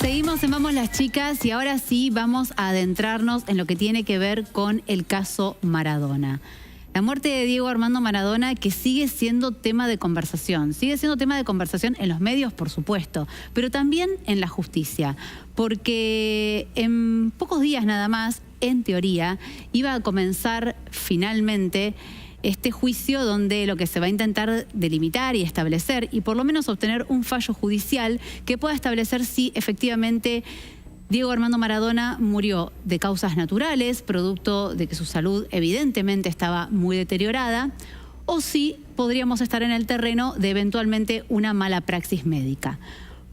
Seguimos en Vamos las Chicas y ahora sí vamos a adentrarnos en lo que tiene que ver con el caso Maradona. La muerte de Diego Armando Maradona, que sigue siendo tema de conversación. Sigue siendo tema de conversación en los medios, por supuesto, pero también en la justicia. Porque en pocos días nada más, en teoría, iba a comenzar finalmente este juicio donde lo que se va a intentar delimitar y establecer, y por lo menos obtener un fallo judicial que pueda establecer si efectivamente Diego Armando Maradona murió de causas naturales, producto de que su salud evidentemente estaba muy deteriorada, o si podríamos estar en el terreno de eventualmente una mala praxis médica.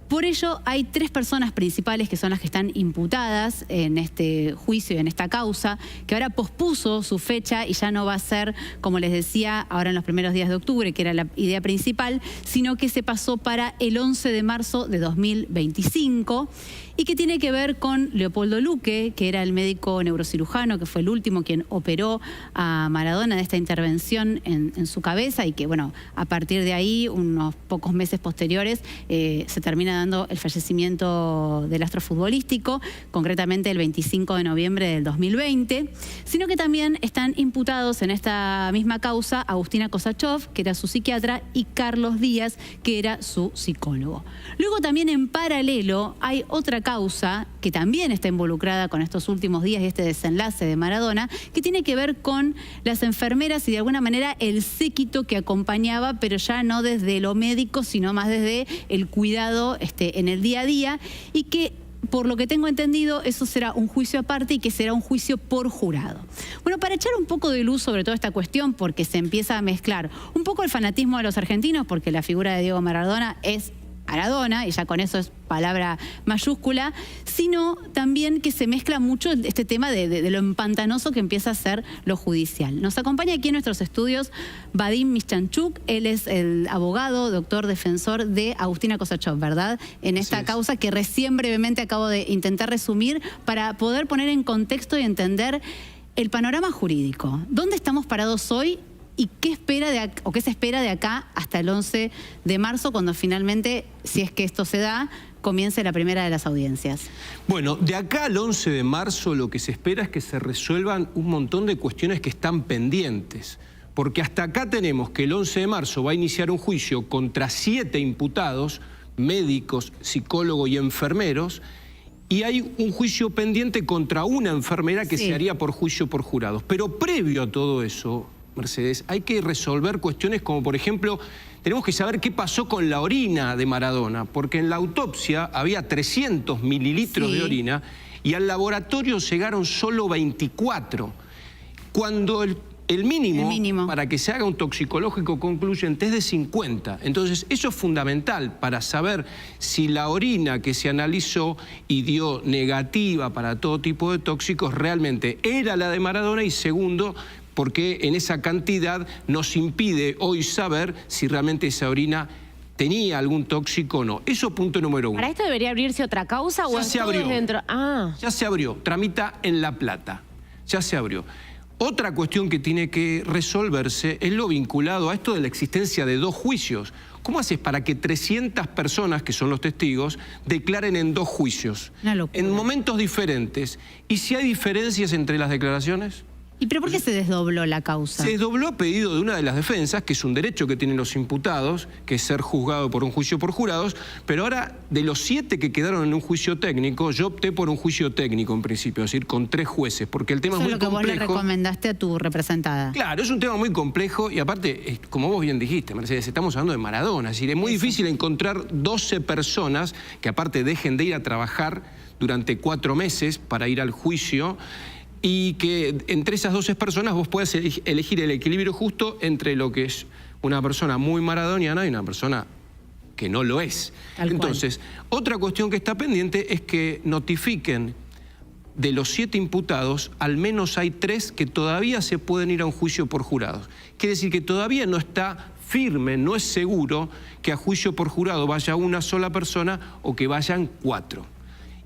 Por ello, hay tres personas principales que son las que están imputadas en este juicio y en esta causa, que ahora pospuso su fecha y ya no va a ser, como les decía, ahora en los primeros días de octubre, que era la idea principal, sino que se pasó para el 11 de marzo de 2025 y que tiene que ver con Leopoldo Luque, que era el médico neurocirujano, que fue el último quien operó a Maradona de esta intervención en su cabeza y que, bueno, a partir de ahí, unos pocos meses posteriores, se termina dando el fallecimiento del astro futbolístico, concretamente el 25 de noviembre del 2020, sino que también están imputados en esta misma causa Agustina Kosachov, que era su psiquiatra, y Carlos Díaz, que era su psicólogo. Luego también en paralelo hay otra causa que también está involucrada con estos últimos días y este desenlace de Maradona, que tiene que ver con las enfermeras y de alguna manera el séquito que acompañaba, pero ya no desde lo médico, sino más desde el cuidado en el día a día, y que por lo que tengo entendido, eso será un juicio aparte y que será un juicio por jurado. Bueno, para echar un poco de luz sobre toda esta cuestión, porque se empieza a mezclar un poco el fanatismo de los argentinos, porque la figura de Diego Maradona es Maradona, y ya con eso es palabra mayúscula, sino también que se mezcla mucho este tema de lo empantanoso que empieza a ser lo judicial. Nos acompaña aquí en nuestros estudios Vadim Mischanchuk, él es el abogado, doctor defensor de Agustina Kosachov, ¿verdad? En esta causa que recién brevemente acabo de intentar resumir para poder poner en contexto y entender el panorama jurídico. ¿Dónde estamos parados hoy? ¿Y qué se espera de acá hasta el 11 de marzo, cuando finalmente, si es que esto se da, comience la primera de las audiencias? Bueno, de acá al 11 de marzo lo que se espera es que se resuelvan un montón de cuestiones que están pendientes. Porque hasta acá tenemos que el 11 de marzo va a iniciar un juicio contra 7 imputados, médicos, psicólogos y enfermeros, y hay un juicio pendiente contra una enfermera que se haría por juicio por jurados. Pero previo a todo eso, Mercedes, hay que resolver cuestiones como, por ejemplo, tenemos que saber qué pasó con la orina de Maradona, porque en la autopsia había 300 mililitros de orina y al laboratorio llegaron solo 24. Cuando el mínimo para que se haga un toxicológico concluyente es de 50. Entonces, eso es fundamental para saber si la orina que se analizó y dio negativa para todo tipo de tóxicos realmente era la de Maradona, y segundo, porque en esa cantidad nos impide hoy saber si realmente esa orina tenía algún tóxico o no. Eso punto número 1. ¿Para esto debería abrirse otra causa o ya se abrió dentro? Ya se abrió, tramita en La Plata, ya se abrió. Otra cuestión que tiene que resolverse es lo vinculado a esto de la existencia de 2 juicios. ¿Cómo haces para que 300 personas, que son los testigos, declaren en 2 juicios? En momentos diferentes. ¿Y si hay diferencias entre las declaraciones? ¿Y pero por qué se desdobló la causa? Se desdobló a pedido de una de las defensas, que es un derecho que tienen los imputados, que es ser juzgado por un juicio por jurados, pero ahora, de los 7 que quedaron en un juicio técnico, yo opté por un juicio técnico en principio, es decir, con 3 jueces, porque el tema es muy complejo. Eso es lo que vos le recomendaste a tu representada. Claro, es un tema muy complejo y aparte, como vos bien dijiste, Mercedes, estamos hablando de Maradona, es decir, es muy difícil encontrar 12 personas que aparte dejen de ir a trabajar durante 4 meses para ir al juicio, y que entre esas 12 personas vos puedas elegir el equilibrio justo entre lo que es una persona muy maradoniana y una persona que no lo es. Entonces, otra cuestión que está pendiente es que notifiquen de los 7 imputados, al menos hay 3 que todavía se pueden ir a un juicio por jurados. Quiere decir que todavía no está firme, no es seguro que a juicio por jurado vaya una sola persona o que vayan 4.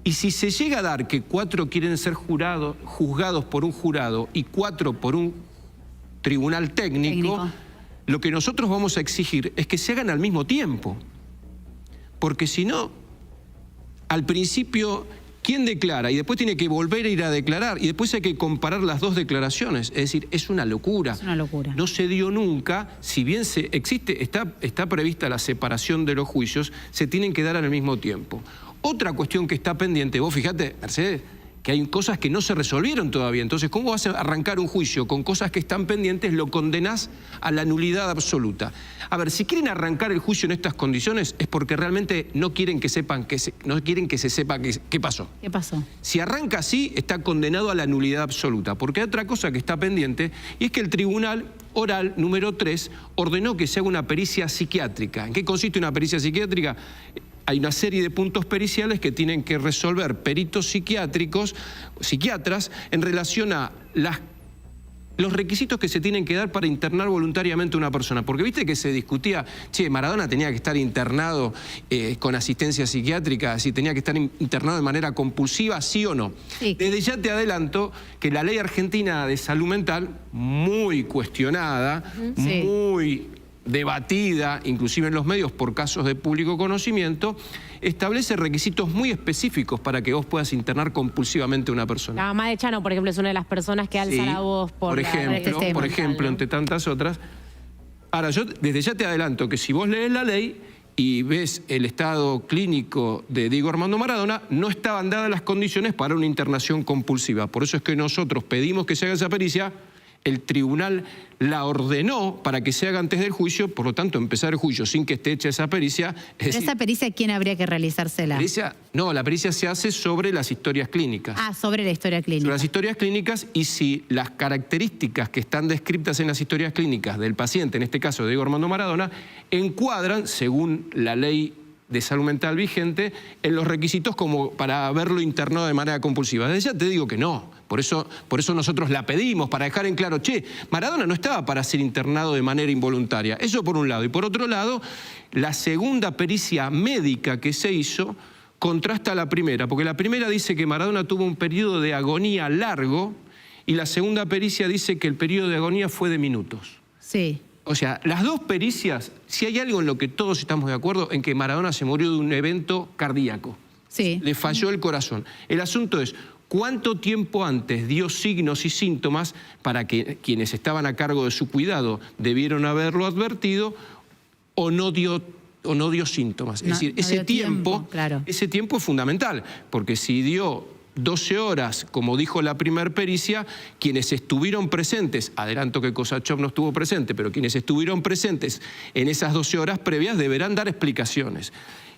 Y si se llega a dar que 4 quieren ser juzgados por un jurado y 4 por un tribunal técnico, lo que nosotros vamos a exigir es que se hagan al mismo tiempo. Porque si no, al principio, ¿quién declara? Y después tiene que volver a ir a declarar. Y después hay que comparar las dos declaraciones. Es decir, es una locura. Es una locura. No se dio nunca. Si bien está prevista la separación de los juicios, se tienen que dar al mismo tiempo. Otra cuestión que está pendiente, vos fíjate, Mercedes, que hay cosas que no se resolvieron todavía. Entonces, ¿cómo vas a arrancar un juicio con cosas que están pendientes? Lo condenás a la nulidad absoluta. A ver, si quieren arrancar el juicio en estas condiciones es porque realmente no quieren que sepan no quieren que se sepa qué pasó. ¿Qué pasó? Si arranca así, está condenado a la nulidad absoluta. Porque hay otra cosa que está pendiente, y es que el Tribunal Oral número 3 ordenó que se haga una pericia psiquiátrica. ¿En qué consiste una pericia psiquiátrica? Hay una serie de puntos periciales que tienen que resolver peritos psiquiatras, en relación a los requisitos que se tienen que dar para internar voluntariamente a una persona. Porque viste que se discutía, che, Maradona tenía que estar internado con asistencia psiquiátrica, si tenía que estar internado de manera compulsiva, sí o no. Sí. Desde ya te adelanto que la ley argentina de salud mental, muy cuestionada, sí, muy debatida, inclusive en los medios por casos de público conocimiento, establece requisitos muy específicos para que vos puedas internar compulsivamente a una persona. La mamá de Chano, por ejemplo, es una de las personas que alza la voz por ejemplo, entre tantas otras. Ahora, yo desde ya te adelanto que si vos lees la ley y ves el estado clínico de Diego Armando Maradona, no estaban dadas las condiciones para una internación compulsiva. Por eso es que nosotros pedimos que se haga esa pericia. El tribunal la ordenó para que se haga antes del juicio, por lo tanto, empezar el juicio sin que esté hecha esa pericia. ¿Pero esa pericia quién habría que realizársela? La pericia se hace sobre las historias clínicas. Ah, sobre la historia clínica. Sobre las historias clínicas, y si las características que están descritas en las historias clínicas del paciente, en este caso de Diego Armando Maradona, encuadran, según la ley de salud mental vigente, en los requisitos como para haberlo internado de manera compulsiva. Desde ya te digo que no. Por eso nosotros la pedimos, para dejar en claro, che, Maradona no estaba para ser internado de manera involuntaria. Eso por un lado. Y por otro lado, la segunda pericia médica que se hizo contrasta a la primera, porque la primera dice que Maradona tuvo un periodo de agonía largo y la segunda pericia dice que el periodo de agonía fue de minutos. Sí. O sea, las dos pericias, si hay algo en lo que todos estamos de acuerdo, en que Maradona se murió de un evento cardíaco. Sí. Le falló el corazón. El asunto es, ¿cuánto tiempo antes dio signos y síntomas para que quienes estaban a cargo de su cuidado debieron haberlo advertido, o no dio síntomas? Es decir, ese tiempo es fundamental, porque si dio 12 horas, como dijo la primer pericia, quienes estuvieron presentes, adelanto que Kosachov no estuvo presente, pero quienes estuvieron presentes en esas 12 horas previas deberán dar explicaciones.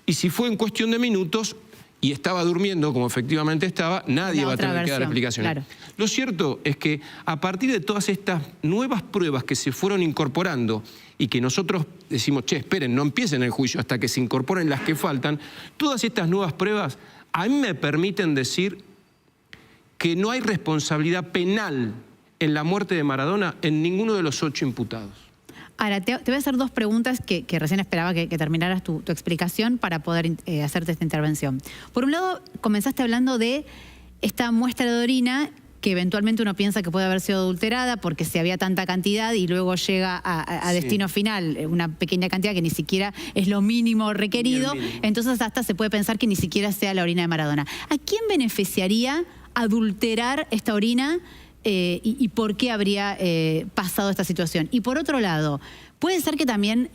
Y si fue en cuestión de minutos y estaba durmiendo, como efectivamente estaba, nadie va a tener que dar explicaciones. Claro. Lo cierto es que a partir de todas estas nuevas pruebas que se fueron incorporando y que nosotros decimos, che, esperen, no empiecen el juicio hasta que se incorporen las que faltan, todas estas nuevas pruebas a mí me permiten decir que no hay responsabilidad penal en la muerte de Maradona en ninguno de los 8 imputados. Ahora, te voy a hacer dos preguntas que recién esperaba que terminaras tu explicación para poder hacerte esta intervención. Por un lado, comenzaste hablando de esta muestra de orina que eventualmente uno piensa que puede haber sido adulterada porque si había tanta cantidad y luego llega a destino final una pequeña cantidad que ni siquiera es lo mínimo requerido, entonces hasta se puede pensar que ni siquiera sea la orina de Maradona. ¿A quién beneficiaría adulterar esta orina y por qué habría pasado esta situación? Y por otro lado, puede ser que también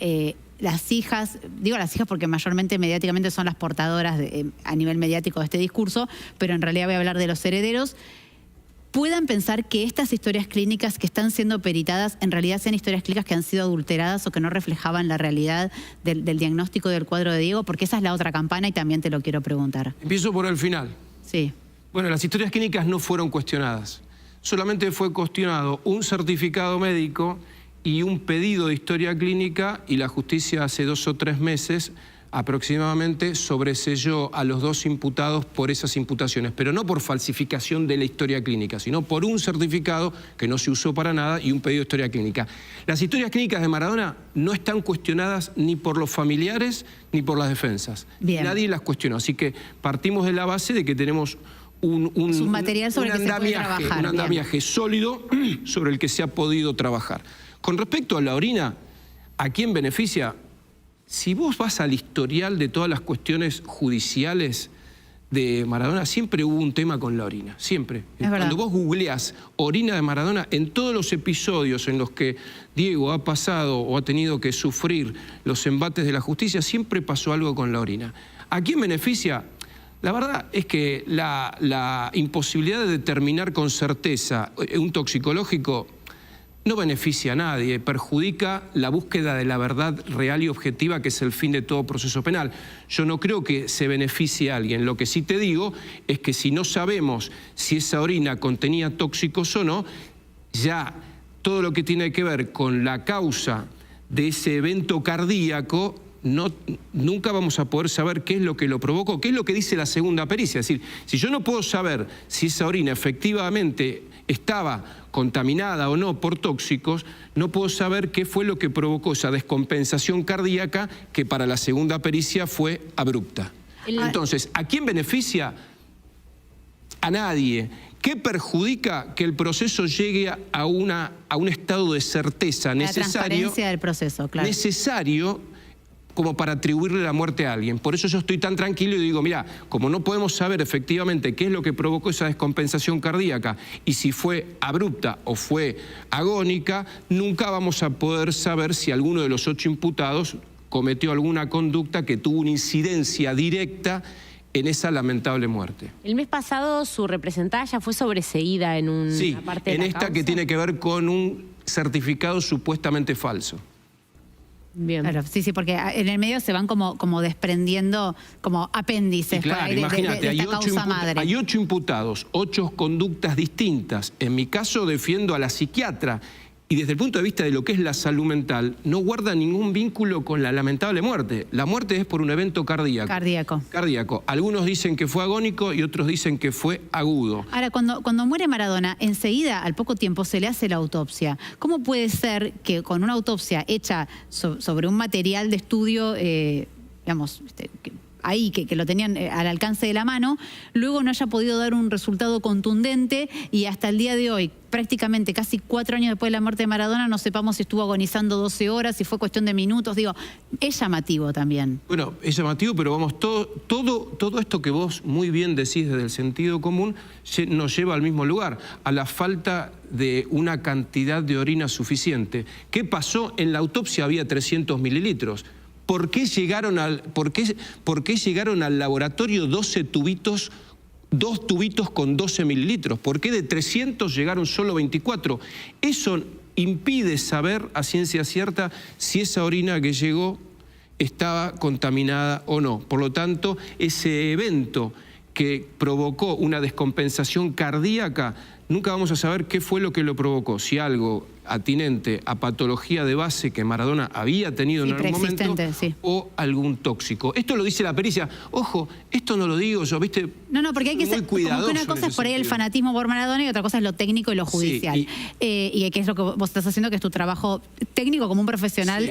las hijas, digo las hijas porque mayormente mediáticamente son las portadoras a nivel mediático de este discurso, pero en realidad voy a hablar de los herederos, puedan pensar que estas historias clínicas que están siendo peritadas en realidad sean historias clínicas que han sido adulteradas o que no reflejaban la realidad del diagnóstico del cuadro de Diego, porque esa es la otra campana y también te lo quiero preguntar. Empiezo por el final. Sí. Bueno, las historias clínicas no fueron cuestionadas. Solamente fue cuestionado un certificado médico y un pedido de historia clínica, y la justicia hace 2 o 3 meses aproximadamente sobreselló a los 2 imputados por esas imputaciones, pero no por falsificación de la historia clínica, sino por un certificado que no se usó para nada y un pedido de historia clínica. Las historias clínicas de Maradona no están cuestionadas ni por los familiares ni por las defensas. Bien. Nadie las cuestionó, así que partimos de la base de que tenemos un material sobre el que se puede trabajar. Un andamiaje sólido sobre el que se ha podido trabajar. Con respecto a la orina, ¿a quién beneficia? Si vos vas al historial de todas las cuestiones judiciales de Maradona siempre hubo un tema con la orina, siempre. Cuando vos googleás orina de Maradona, en todos los episodios en los que Diego ha pasado o ha tenido que sufrir los embates de la justicia, siempre pasó algo con la orina. ¿A quién beneficia? La verdad es que la imposibilidad de determinar con certeza un toxicológico no beneficia a nadie, perjudica la búsqueda de la verdad real y objetiva, que es el fin de todo proceso penal. Yo no creo que se beneficie a alguien. Lo que sí te digo es que si no sabemos si esa orina contenía tóxicos o no, ya todo lo que tiene que ver con la causa de ese evento cardíaco, nunca vamos a poder saber qué es lo que lo provocó, qué es lo que dice la segunda pericia. Es decir, si yo no puedo saber si esa orina efectivamente estaba contaminada o no por tóxicos, no puedo saber qué fue lo que provocó esa descompensación cardíaca que para la segunda pericia fue abrupta. Entonces, ¿a quién beneficia? A nadie. ¿Qué perjudica? Que el proceso llegue a un estado de certeza necesario. La transparencia del proceso, claro. Necesario como para atribuirle la muerte a alguien. Por eso yo estoy tan tranquilo y digo, mira, como no podemos saber efectivamente qué es lo que provocó esa descompensación cardíaca y si fue abrupta o fue agónica, nunca vamos a poder saber si alguno de los 8 imputados cometió alguna conducta que tuvo una incidencia directa en esa lamentable muerte. El mes pasado su representada ya fue sobreseída en una parte de la esta causa. Que tiene que ver con un certificado supuestamente falso. Bien. Claro, sí, porque en el medio se van como desprendiendo como apéndices claro, de esta causa madre. Hay 8 imputados, 8 conductas distintas. En mi caso defiendo a la psiquiatra y desde el punto de vista de lo que es la salud mental, no guarda ningún vínculo con la lamentable muerte. La muerte es por un evento cardíaco. Cardíaco. Algunos dicen que fue agónico y otros dicen que fue agudo. Ahora, cuando muere Maradona, enseguida, al poco tiempo, se le hace la autopsia. ¿Cómo puede ser que con una autopsia hecha sobre un material de estudio, digamos, ahí, que lo tenían al alcance de la mano, luego no haya podido dar un resultado contundente y hasta el día de hoy, prácticamente casi 4 años después de la muerte de Maradona, no sepamos si estuvo agonizando 12 horas, si fue cuestión de minutos? Digo, es llamativo también. Bueno, es llamativo, pero vamos, todo esto que vos muy bien decís desde el sentido común nos lleva al mismo lugar, a la falta de una cantidad de orina suficiente. ¿Qué pasó? En la autopsia había 300 mililitros. ¿Por qué llegaron al laboratorio 12 tubitos, 2 tubitos con 12 mililitros? ¿Por qué de 300 llegaron solo 24? Eso impide saber a ciencia cierta si esa orina que llegó estaba contaminada o no. Por lo tanto, ese evento que provocó una descompensación cardíaca, nunca vamos a saber qué fue lo que lo provocó. Si algo atinente a patología de base que Maradona había tenido en algún momento, o algún tóxico. Esto lo dice la pericia. Ojo, esto no lo digo yo, ¿viste? No, porque hay que ser cuidadoso. Como que una cosa es por ahí el fanatismo por Maradona y otra cosa es lo técnico y lo judicial. Sí, y que es lo que vos estás haciendo, que es tu trabajo técnico como un profesional.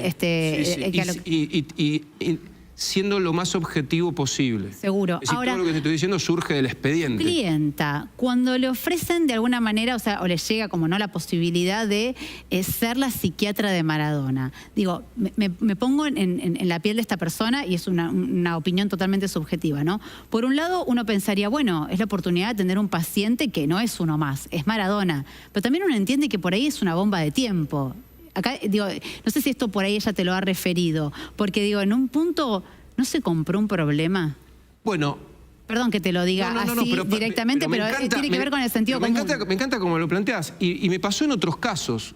Siendo lo más objetivo posible. Seguro. Es decir, ahora, todo lo que te estoy diciendo surge del expediente. Clienta, cuando le ofrecen de alguna manera, o le llega como no la posibilidad de ser la psiquiatra de Maradona. Digo, me pongo en la piel de esta persona y es una opinión totalmente subjetiva, ¿no? Por un lado, uno pensaría, bueno, es la oportunidad de tener un paciente que no es uno más, es Maradona. Pero también uno entiende que por ahí es una bomba de tiempo. Acá, digo, no sé si esto por ahí ella te lo ha referido, porque digo, en un punto, ¿no se compró un problema? Bueno. Perdón que te lo diga así directamente, pero tiene que ver con el sentido común. Me encanta cómo lo planteas, y me pasó en otros casos.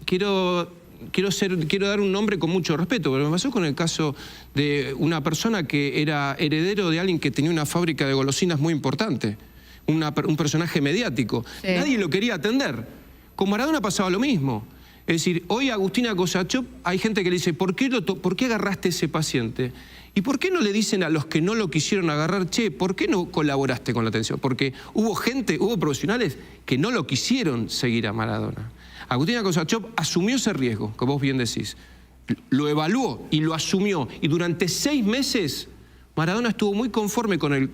Quiero dar un nombre con mucho respeto, pero me pasó con el caso de una persona que era heredero de alguien que tenía una fábrica de golosinas muy importante, un personaje mediático. Sí. Nadie lo quería atender. Con Maradona pasaba lo mismo. Es decir, hoy Agustina Kosachov, hay gente que le dice, ¿por qué agarraste ese paciente? ¿Y por qué no le dicen a los que no lo quisieron agarrar, che, ¿por qué no colaboraste con la atención? Porque hubo profesionales que no lo quisieron seguir a Maradona. Agustina Kosachov asumió ese riesgo, que vos bien decís. Lo evaluó y lo asumió. Y durante 6 meses, Maradona estuvo muy conforme con el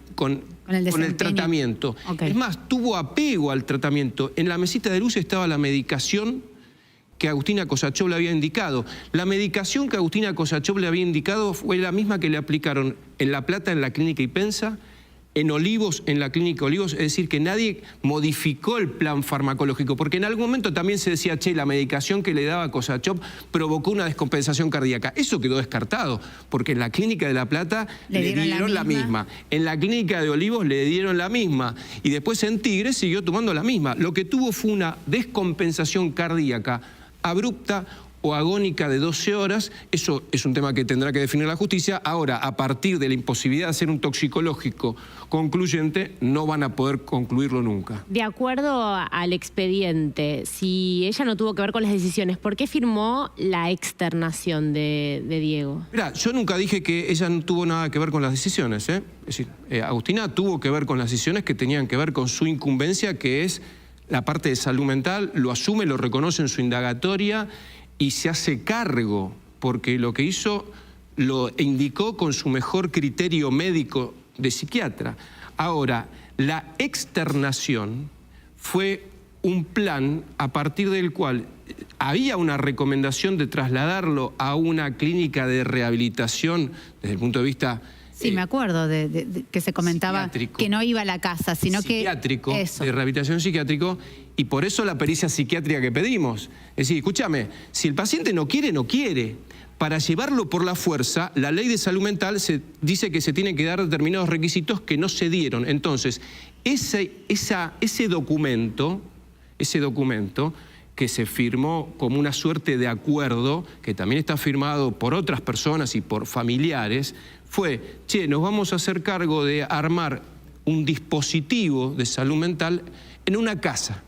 tratamiento. Okay. Es más, tuvo apego al tratamiento. En la mesita de luz estaba la medicación que Agustina Kosachov le había indicado. La medicación que Agustina Kosachov le había indicado fue la misma que le aplicaron en La Plata, en la clínica Ipensa, en Olivos, en la clínica Olivos, es decir, que nadie modificó el plan farmacológico, porque en algún momento también se decía, che, la medicación que le daba Cosachop provocó una descompensación cardíaca. Eso quedó descartado, porque en la clínica de La Plata le dieron la misma. En la clínica de Olivos le dieron la misma. Y después en Tigre siguió tomando la misma. Lo que tuvo fue una descompensación cardíaca abrupta o agónica de 12 horas, eso es un tema que tendrá que definir la justicia. Ahora, a partir de la imposibilidad de hacer un toxicológico concluyente, no van a poder concluirlo nunca. De acuerdo al expediente, si ella no tuvo que ver con las decisiones, ¿por qué firmó la externación de Diego? Mirá, yo nunca dije que ella no tuvo nada que ver con las decisiones, ¿eh? Es decir, Agustina tuvo que ver con las decisiones que tenían que ver con su incumbencia, que es la parte de salud mental, lo asume, lo reconoce en su indagatoria y se hace cargo, porque lo que hizo lo indicó con su mejor criterio médico de psiquiatra. Ahora, la externación fue un plan a partir del cual había una recomendación de trasladarlo a una clínica de rehabilitación desde el punto de vista... Sí, me acuerdo de que se comentaba que no iba a la casa, sino psiquiátrico, eso. De rehabilitación psiquiátrico, y por eso la pericia psiquiátrica que pedimos. Es decir, escúchame, si el paciente no quiere, no quiere. Para llevarlo por la fuerza, la ley de salud mental dice que se tienen que dar determinados requisitos que no se dieron. Entonces, ese documento que se firmó como una suerte de acuerdo, que también está firmado por otras personas y por familiares, fue, che, nos vamos a hacer cargo de armar un dispositivo de salud mental en una casa.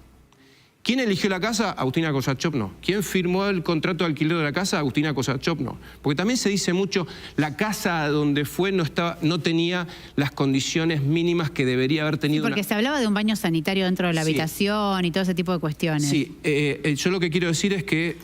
¿Quién eligió la casa? Agustina Cosachop no. ¿Quién firmó el contrato de alquiler de la casa? Agustina Cosachop no. Porque también se dice mucho, la casa donde fue no tenía las condiciones mínimas que debería haber tenido. Sí, porque se hablaba de un baño sanitario dentro de la habitación y todo ese tipo de cuestiones. Sí, yo lo que quiero decir es que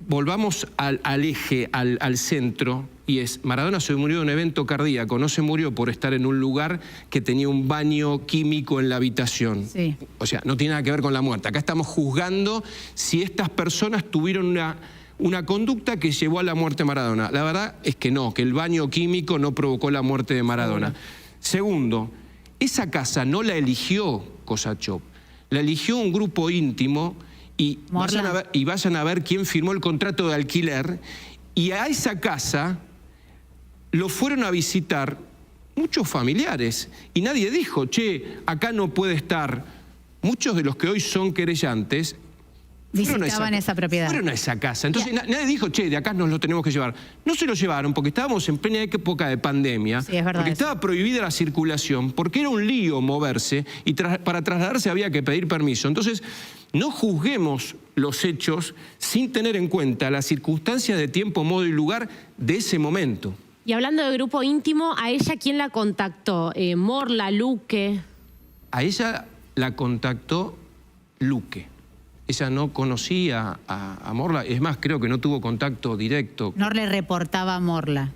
volvamos al eje, al centro, y es, Maradona se murió de un evento cardíaco, no se murió por estar en un lugar que tenía un baño químico en la habitación. Sí. O sea, no tiene nada que ver con la muerte. Acá estamos juzgando si estas personas tuvieron una conducta que llevó a la muerte de Maradona. La verdad es que no, que el baño químico no provocó la muerte de Maradona. Segundo, esa casa no la eligió Cosachop, la eligió un grupo íntimo. Y vayan a ver quién firmó el contrato de alquiler, y a esa casa lo fueron a visitar muchos familiares y nadie dijo, che, acá no puede estar. Muchos de los que hoy son querellantes visitaban esa propiedad. Fueron a esa casa. Entonces nadie dijo, che, de acá nos lo tenemos que llevar. No se lo llevaron porque estábamos en plena época de pandemia, sí, es verdad, porque estaba prohibida la circulación, porque era un lío moverse y para trasladarse había que pedir permiso. Entonces, no juzguemos los hechos sin tener en cuenta las circunstancias de tiempo, modo y lugar de ese momento. Y hablando de grupo íntimo, ¿a ella quién la contactó? ¿Morla, Luque? A ella la contactó Luque. Ella no conocía a Morla, es más, creo que no tuvo contacto directo. No le reportaba a Morla.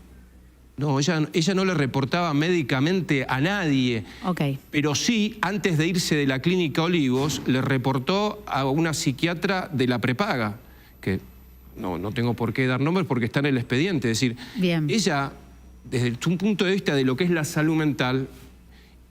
No, ella no le reportaba médicamente a nadie. Okay. Pero sí, antes de irse de la clínica Olivos, le reportó a una psiquiatra de la prepaga, que no tengo por qué dar nombres porque está en el expediente. Es decir, bien, ella, desde un punto de vista de lo que es la salud mental,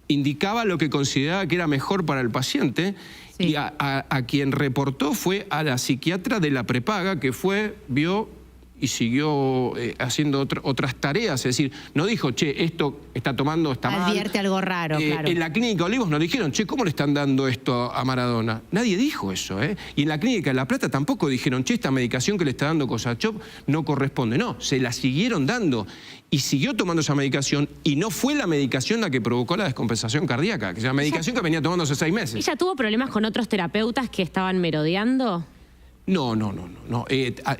indicaba lo que consideraba que era mejor para el paciente. Sí. Y a quien reportó fue a la psiquiatra de la prepaga, que fue, vio y siguió haciendo otras tareas. Es decir, no dijo, che, esto está tomando, está mal. Advierte algo raro, claro. En la clínica Olivos nos dijeron, che, ¿cómo le están dando esto a Maradona? Nadie dijo eso, ¿eh? Y en la clínica de La Plata tampoco dijeron, che, esta medicación que le está dando Cosachop no corresponde. No, se la siguieron dando. Y siguió tomando esa medicación, y no fue la medicación la que provocó la descompensación cardíaca, que es la medicación que venía tomando hace 6 meses. ¿Ella tuvo problemas con otros terapeutas que estaban merodeando? No.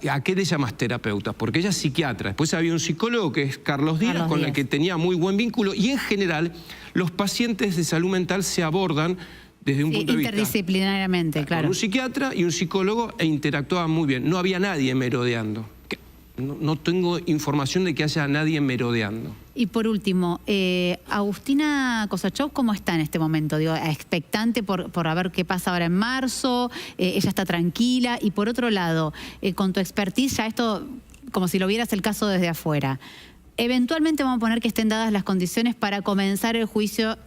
¿A qué le llamas terapeutas? Porque ella es psiquiatra. Después había un psicólogo que es Carlos Díaz, con el que tenía muy buen vínculo. Y en general, los pacientes de salud mental se abordan desde un punto de vista interdisciplinariamente, claro. Con un psiquiatra y un psicólogo, e interactuaban muy bien. No había nadie merodeando. No tengo información de que haya nadie merodeando. Y por último, Agustina Cosachop, ¿cómo está en este momento? Digo, expectante por a ver qué pasa ahora en marzo, ella está tranquila. Y por otro lado, con tu expertise, ya esto, como si lo vieras el caso desde afuera, Eventualmente vamos a poner que estén dadas las condiciones para comenzar el juicio,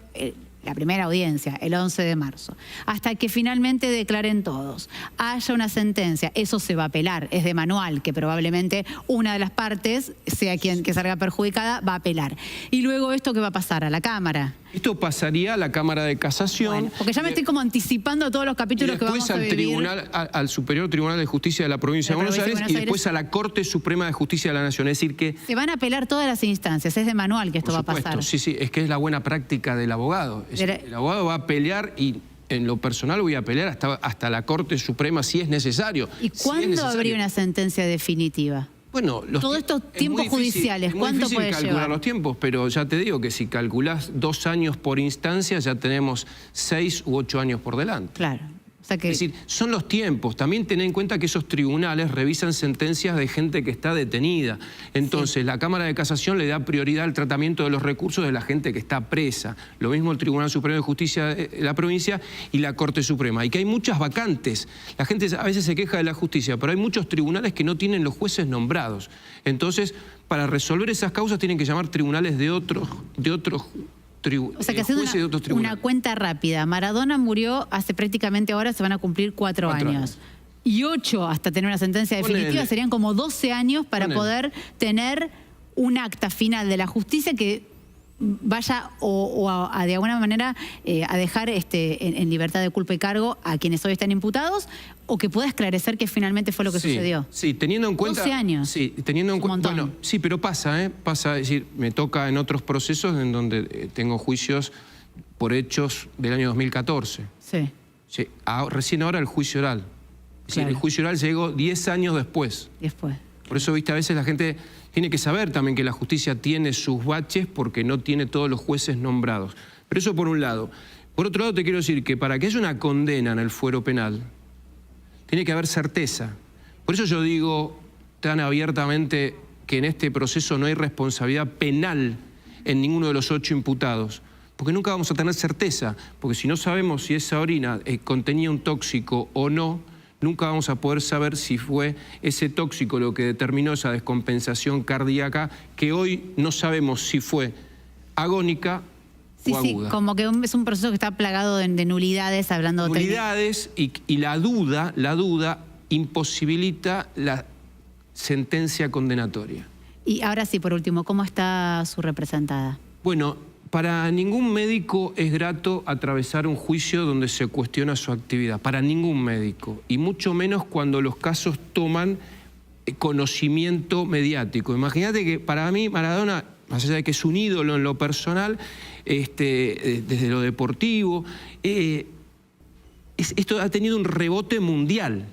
la primera audiencia, el 11 de marzo, hasta que finalmente declaren todos, haya una sentencia, eso se va a apelar, es de manual, que probablemente una de las partes, sea quien que salga perjudicada, va a apelar. Y luego esto, ¿qué va a pasar? A la Cámara. Esto pasaría a la Cámara de Casación. Bueno, porque ya me estoy como anticipando todos los capítulos que vamos a vivir. Tribunal, al Superior Tribunal de Justicia de la Provincia de Buenos Aires y después a la Corte Suprema de Justicia de la Nación. Es decir que... Se van a apelar todas las instancias, es de manual que esto va a pasar. Sí, sí, es que es la buena práctica del abogado. Es decir, el abogado va a pelear y en lo personal voy a pelear hasta la Corte Suprema si es necesario. ¿Y cuándo habría una sentencia definitiva? Bueno, todos estos tiempos judiciales, ¿cuánto puede llevar? Calcular los tiempos, pero ya te digo que si calculás 2 años por instancia, ya tenemos 6 u 8 años por delante. Claro. O sea que... Es decir, son los tiempos. También ten en cuenta que esos tribunales revisan sentencias de gente que está detenida. Entonces, la Cámara de Casación le da prioridad al tratamiento de los recursos de la gente que está presa. Lo mismo el Tribunal Supremo de Justicia de la provincia y la Corte Suprema. Y que hay muchas vacantes. La gente a veces se queja de la justicia, pero hay muchos tribunales que no tienen los jueces nombrados. Entonces, para resolver esas causas tienen que llamar tribunales de otros o sea que haciendo una cuenta rápida, Maradona murió hace prácticamente ahora, se van a cumplir 4 años. Y 8 hasta tener una sentencia definitiva, serían como 12 años para poder tener un acta final de la justicia que vaya de alguna manera a dejar en libertad de culpa y cargo a quienes hoy están imputados, o que pueda esclarecer qué finalmente fue lo que sucedió. Sí, teniendo en cuenta... 12 años. Sí, teniendo en cuenta... Bueno, sí, pero pasa, pasa, es decir, me toca en otros procesos en donde tengo juicios por hechos del año 2014. Sí. Sí, recién ahora el juicio oral. Es decir, el juicio oral llegó 10 años después. Por eso, viste, a veces la gente tiene que saber también que la justicia tiene sus baches porque no tiene todos los jueces nombrados. Pero eso por un lado. Por otro lado, te quiero decir que para que haya una condena en el fuero penal, tiene que haber certeza. Por eso yo digo tan abiertamente que en este proceso no hay responsabilidad penal en ninguno de los 8 imputados. Porque nunca vamos a tener certeza. Porque si no sabemos si esa orina contenía un tóxico o no, nunca vamos a poder saber si fue ese tóxico lo que determinó esa descompensación cardíaca, que hoy no sabemos si fue agónica o aguda. Sí, como que es un proceso que está plagado de nulidades, hablando de nulidades, y la duda imposibilita la sentencia condenatoria. Y ahora sí, por último, ¿cómo está su representada? Bueno, para ningún médico es grato atravesar un juicio donde se cuestiona su actividad, para ningún médico, y mucho menos cuando los casos toman conocimiento mediático. Imagínate que para mí Maradona, más allá de que es un ídolo en lo personal, desde lo deportivo, esto ha tenido un rebote mundial.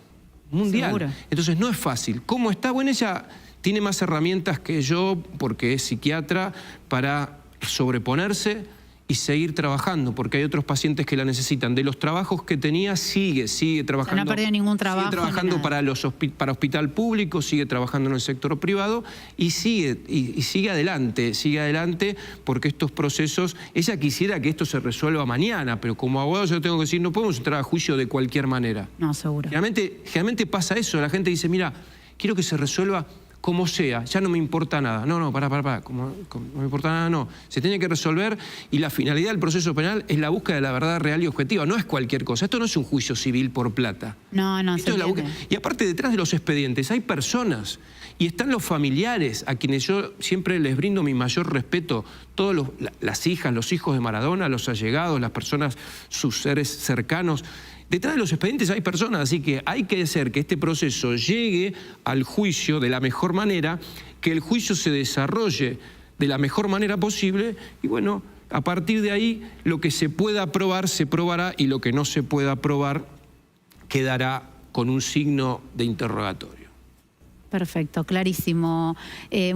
Seguro. Entonces no es fácil. ¿Cómo está? Bueno, ella tiene más herramientas que yo, porque es psiquiatra, para sobreponerse y seguir trabajando, porque hay otros pacientes que la necesitan. De los trabajos que tenía, sigue trabajando. No ha perdido ningún trabajo. Sigue trabajando para hospital público, sigue trabajando en el sector privado y sigue adelante, porque estos procesos, ella quisiera que esto se resuelva mañana, pero como abogado yo tengo que decir, no podemos entrar a juicio de cualquier manera. No, seguro. Generalmente pasa eso, la gente dice, mira, quiero que se resuelva como sea, ya no me importa nada. No, pará, no me importa nada, no. Se tiene que resolver y la finalidad del proceso penal es la búsqueda de la verdad real y objetiva, no es cualquier cosa. Esto no es un juicio civil por plata. No, esto es la búsqueda. Y aparte, detrás de los expedientes hay personas y están los familiares a quienes yo siempre les brindo mi mayor respeto, las hijas, los hijos de Maradona, los allegados, las personas, sus seres cercanos. Detrás de los expedientes hay personas, así que hay que hacer que este proceso llegue al juicio de la mejor manera, que el juicio se desarrolle de la mejor manera posible y bueno, a partir de ahí lo que se pueda aprobar se probará y lo que no se pueda aprobar quedará con un signo de interrogatorio. Perfecto, clarísimo.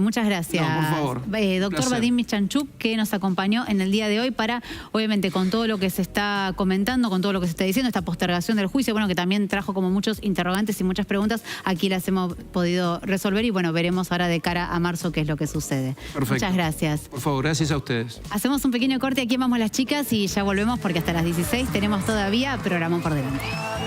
Muchas gracias. No, por favor. Doctor Vadim Michanchuk, que nos acompañó en el día de hoy para, obviamente, con todo lo que se está comentando, con todo lo que se está diciendo, esta postergación del juicio, bueno, que también trajo como muchos interrogantes y muchas preguntas, aquí las hemos podido resolver y, bueno, veremos ahora de cara a marzo qué es lo que sucede. Perfecto. Muchas gracias. Por favor, gracias a ustedes. Hacemos un pequeño corte, aquí vamos las chicas y ya volvemos porque hasta las 16 tenemos todavía programa por delante.